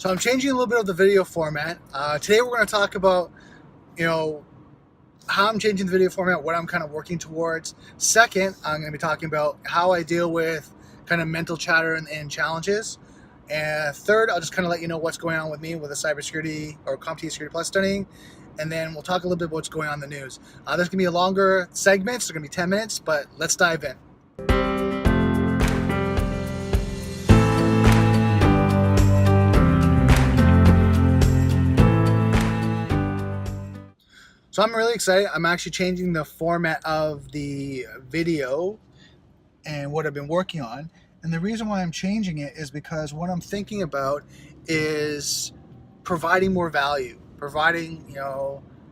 So I'm changing a little bit of the video format. Today we're going to talk about, how I'm changing the video format, what I'm kind of working towards. Second, I'm going to be talking about how I deal with kind of mental chatter and challenges. And third, I'll just kind of let you know what's going on with me with the cybersecurity or CompTIA Security Plus studying. And then we'll talk a little bit about what's going on in the news. There's going to be a longer segments. They're going to be 10 minutes, but let's dive in. So I'm really excited. I'm actually changing the format of the video and what I've been working on. And the reason why I'm changing it is because what I'm thinking about is providing more value, providing,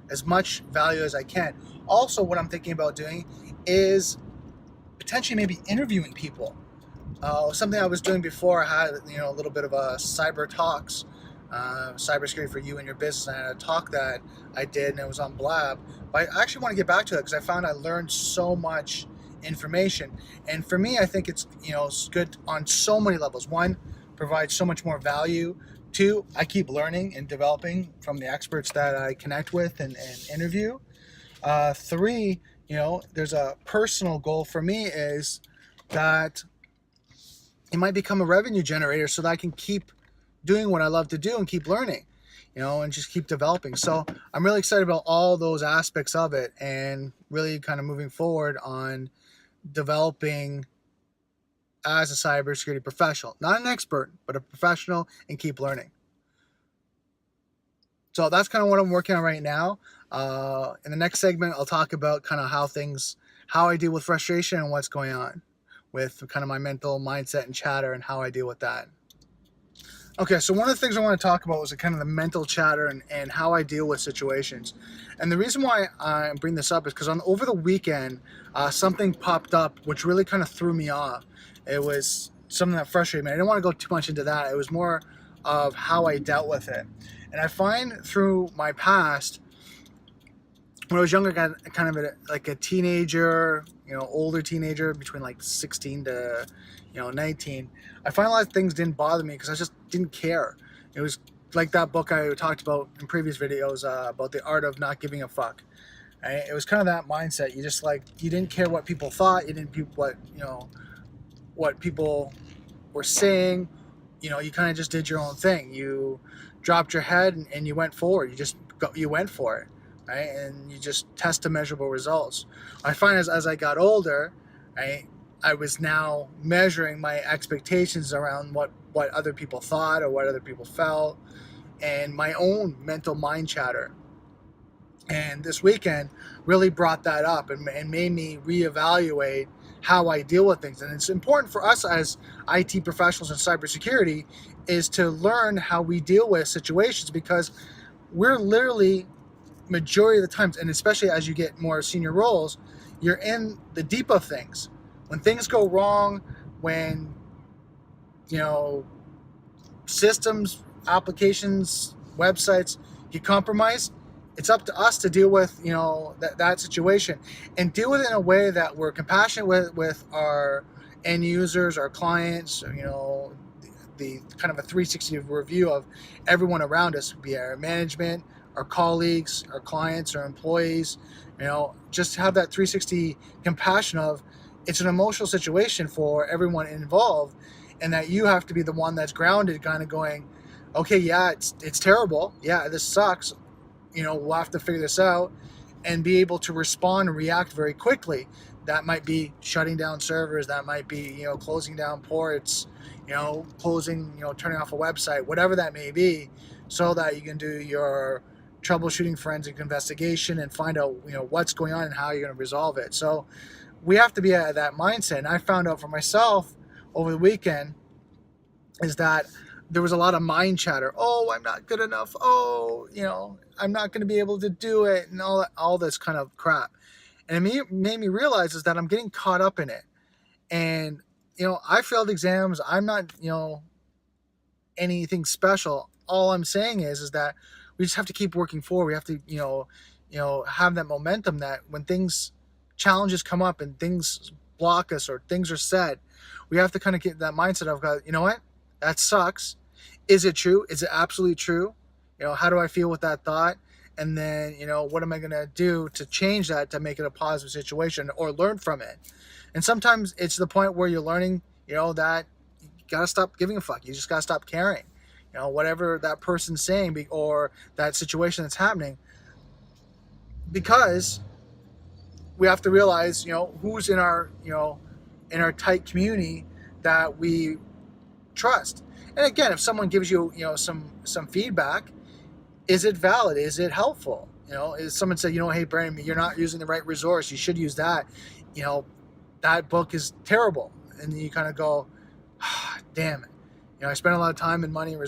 as much value as I can. Also, what I'm thinking about doing is potentially maybe interviewing people. Something I was doing before, I had, a little bit of a cyber talks, cybersecurity for you and your business. And I had a talk that I did and it was on Blab, but I actually want to get back to it because I found I learned so much information. And for me, I think it's, it's good on so many levels. One, provides so much more value. Two, I keep learning and developing from the experts that I connect with and interview. Three, there's a personal goal for me is that it might become a revenue generator so that I can keep doing what I love to do and keep learning, and just keep developing. So I'm really excited about all those aspects of it and really kind of moving forward on developing as a cybersecurity professional, not an expert, but a professional, and keep learning. So that's kind of what I'm working on right now. In the next segment, I'll talk about kind of how I deal with frustration and what's going on with kind of my mental mindset and chatter and how I deal with that. Okay, so one of the things I want to talk about was kind of the mental chatter and how I deal with situations. And the reason why I bring this up is because over the weekend, something popped up which really kind of threw me off. It was something that frustrated me. I didn't want to go too much into that. It was more of how I dealt with it. And I find through my past, when I was younger, kind of like a teenager, older teenager between like 16 to 19, I find a lot of things didn't bother me because I just didn't care. It was like that book I talked about in previous videos about the art of not giving a fuck. Right? It was kind of that mindset. You didn't care what people thought. You didn't what people were saying. You kind of just did your own thing. You dropped your head and you went forward. You went for it, right? And you just tested measurable results. I find as I got older, right, I was now measuring my expectations around what other people thought or what other people felt and my own mental mind chatter. And this weekend really brought that up and made me reevaluate how I deal with things. And it's important for us as IT professionals in cybersecurity is to learn how we deal with situations, because we're literally, majority of the times, and especially as you get more senior roles, you're in the deep of things. When things go wrong, when systems, applications, websites get compromised, it's up to us to deal with that situation and deal with it in a way that we're compassionate with our end users, our clients, the kind of a 360 review of everyone around us, be it our management, our colleagues, our clients, our employees, just have that 360 compassion of it's an emotional situation for everyone involved, and that you have to be the one that's grounded, kind of going, okay, yeah, it's terrible. Yeah, this sucks. We'll have to figure this out and be able to respond and react very quickly. That might be shutting down servers. That might be, closing down ports, closing, turning off a website, whatever that may be, so that you can do your troubleshooting forensic investigation and find out, what's going on and how you're going to resolve it. So we have to be at that mindset. And I found out for myself over the weekend is that there was a lot of mind chatter. Oh, I'm not good enough. Oh, I'm not going to be able to do it, and all this kind of crap. And it made me realize is that I'm getting caught up in it. And, I failed exams. I'm not, anything special. All I'm saying is that we just have to keep working forward. We have to, have that momentum that when challenges come up and things block us or things are said, we have to kind of get that mindset of, you know what, that sucks. is it true? Is it absolutely true? How do I feel with that thought? And then, what am I going to do to change that to make it a positive situation or learn from it? And sometimes it's the point where you're learning, that you got to stop giving a fuck. You just got to stop caring. Whatever that person's saying or that situation that's happening, because we have to realize, who's in our, in our tight community that we trust. And again, if someone gives you, some feedback, is it valid? Is it helpful? Is someone said, hey, Brandon, you're not using the right resource. You should use that. That book is terrible. And you kind of go, damn it. I spent a lot of time and money and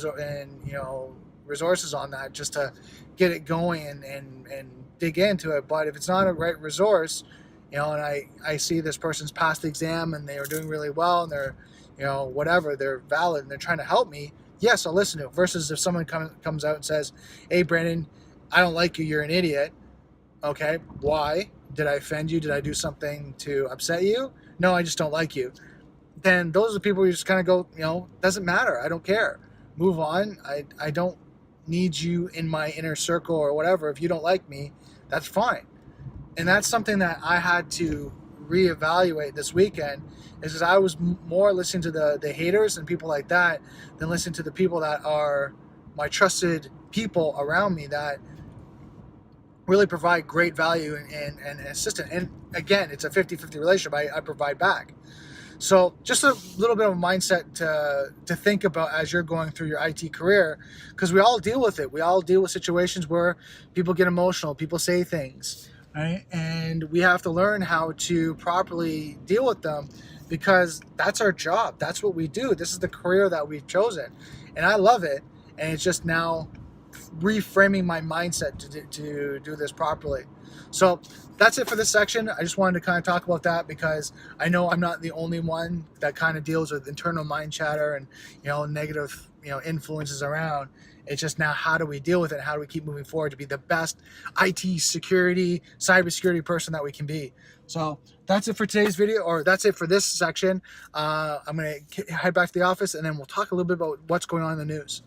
resources on that just to get it going and dig into it. But if it's not a right resource, and I see this person's passed the exam and they are doing really well and they're, whatever, they're valid and they're trying to help me, yes, I'll listen to it. Versus if someone comes out and says, hey, Brandon, I don't like you, you're an idiot. Okay, why? Did I offend you? Did I do something to upset you? No, I just don't like you. Then those are the people who just kind of go, doesn't matter. I don't care. Move on. I don't need you in my inner circle or whatever. If you don't like me, that's fine. And that's something that I had to reevaluate this weekend, is because I was more listening to the haters and people like that than listening to the people that are my trusted people around me that really provide great value and assistance. And again, it's a 50-50 relationship. I provide back. So just a little bit of a mindset to think about as you're going through your IT career, because we all deal with it. We all deal with situations where people get emotional, people say things, right? And we have to learn how to properly deal with them, because that's our job. That's what we do. This is the career that we've chosen. And I love it. And it's just now reframing my mindset to do this properly. So that's it for this section. I just wanted to kind of talk about that, because I know I'm not the only one that kind of deals with internal mind chatter and negative influences around. It's just now, how do we deal with it? How do we keep moving forward to be the best IT security, cybersecurity person that we can be? So that's it for today's video, or that's it for this section. I'm going to head back to the office, and then we'll talk a little bit about what's going on in the news.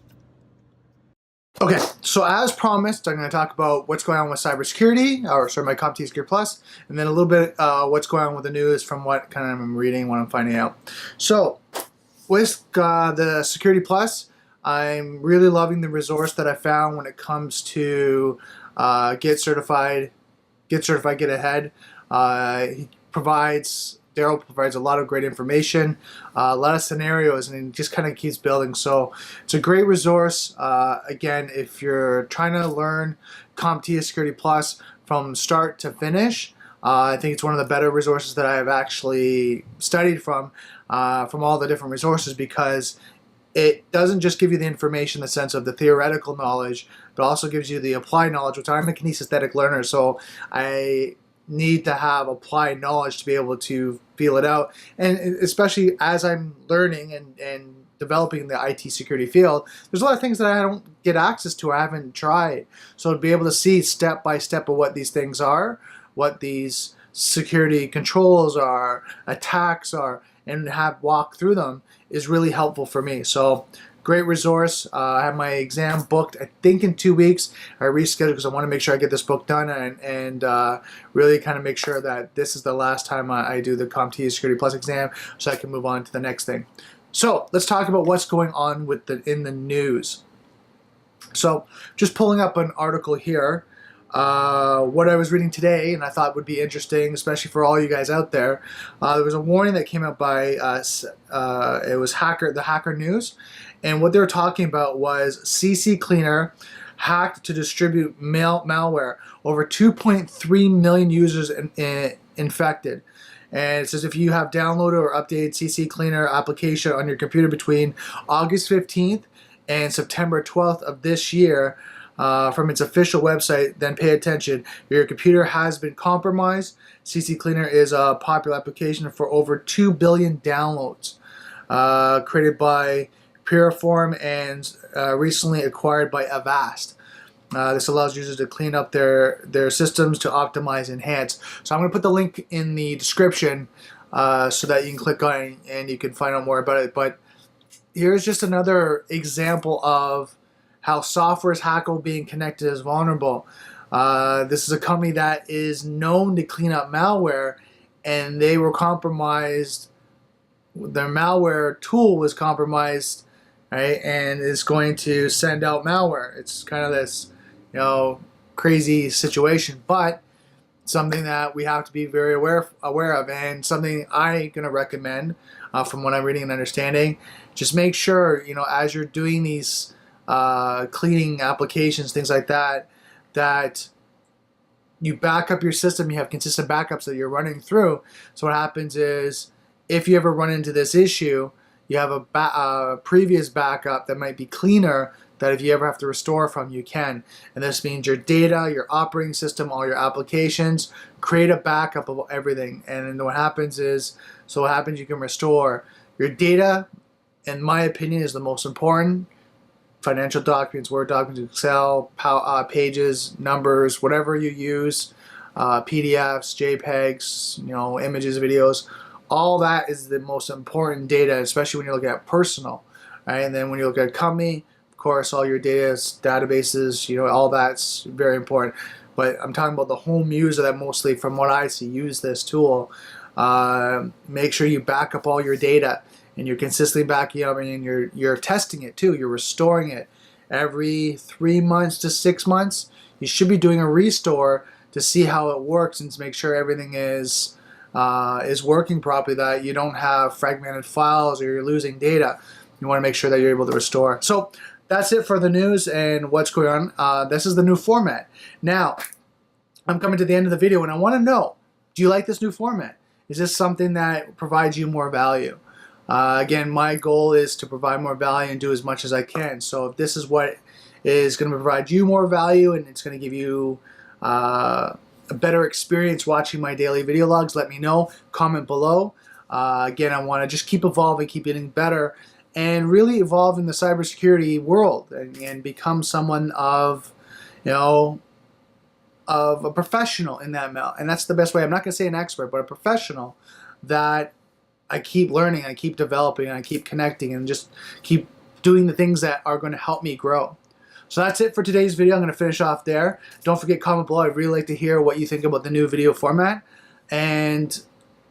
Okay, so as promised, I'm going to talk about what's going on with cybersecurity, or sorry, my CompTIA Security Plus, and then a little bit what's going on with the news from what kind of I'm reading, what I'm finding out. So with the Security Plus, I'm really loving the resource that I found when it comes to get certified, get ahead. Daryl provides a lot of great information, a lot of scenarios, and it just kind of keeps building. So it's a great resource. Again, if you're trying to learn CompTIA Security Plus from start to finish, I think it's one of the better resources that I've actually studied from all the different resources, because it doesn't just give you the information in the sense of the theoretical knowledge, but also gives you the applied knowledge, which I'm a kinesthetic learner, so I need to have applied knowledge to be able to feel it out. And especially as I'm learning and developing the IT security field, there's a lot of things that I don't get access to, I haven't tried. So to be able to see step by step of what these things are, what these security controls are, attacks are, and have walk through them is really helpful for me. So great resource. I have my exam booked, I think, in 2 weeks. I rescheduled because I want to make sure I get this book done and really kind of make sure that this is the last time I do the CompTIA Security Plus exam, so I can move on to the next thing. So let's talk about what's going on with in the news. So just pulling up an article here. What I was reading today, and I thought would be interesting, especially for all you guys out there. There was a warning that came out by it was the Hacker News, and what they were talking about was CCleaner hacked to distribute malware. Over 2.3 million users infected. And it says if you have downloaded or updated CCleaner application on your computer between August 15th and September 12th of this year, from its official website, then pay attention. Your computer has been compromised. CCleaner is a popular application for over 2 billion downloads, created by Piriform and recently acquired by Avast. This allows users to clean up their systems to optimize and enhance. So I'm going to put the link in the description so that you can click on it and you can find out more about it. But here's just another example of how software is hackable, being connected is vulnerable. This is a company that is known to clean up malware, and they were compromised. Their malware tool was compromised, right, and is going to send out malware. It's kind of this, crazy situation, but something that we have to be very aware of, and something I'm going to recommend from what I'm reading and understanding. Just make sure, as you're doing these cleaning applications, things like that, that you back up your system, you have consistent backups that you're running through. So what happens is, if you ever run into this issue, you have a previous backup that might be cleaner, that if you ever have to restore from, you can. And this means your data, your operating system, all your applications, create a backup of everything. And then what happens is, you can restore your data. In my opinion, is the most important. Financial documents, Word documents, Excel, pages, numbers, whatever you use, PDFs, JPEGs, images, videos, all that is the most important data, especially when you look at personal, right? And then when you look at company, of course, all your data, databases, all that's very important. But I'm talking about the home user that mostly, from what I see, use this tool. Make sure you back up all your data, and you're consistently backing up, and you're testing it too. You're restoring it every 3 months to 6 months. You should be doing a restore to see how it works and to make sure everything is working properly, that you don't have fragmented files or you're losing data. You want to make sure that you're able to restore. So that's it for the news and what's going on. This is the new format. Now, I'm coming to the end of the video, and I want to know, do you like this new format? Is this something that provides you more value? Again, my goal is to provide more value and do as much as I can. So if this is what is going to provide you more value, and it's going to give you a better experience watching my daily video logs, let me know. Comment below. Again, I want to just keep evolving, keep getting better, and really evolve in the cybersecurity world, and become someone of a professional in that mail. And that's the best way. I'm not going to say an expert, but a professional that I keep learning, I keep developing, I keep connecting, and just keep doing the things that are going to help me grow. So that's it for today's video. I'm going to finish off there. Don't forget, comment below. I'd really like to hear what you think about the new video format. And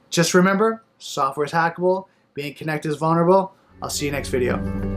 just remember, software is hackable, being connected is vulnerable. I'll see you next video.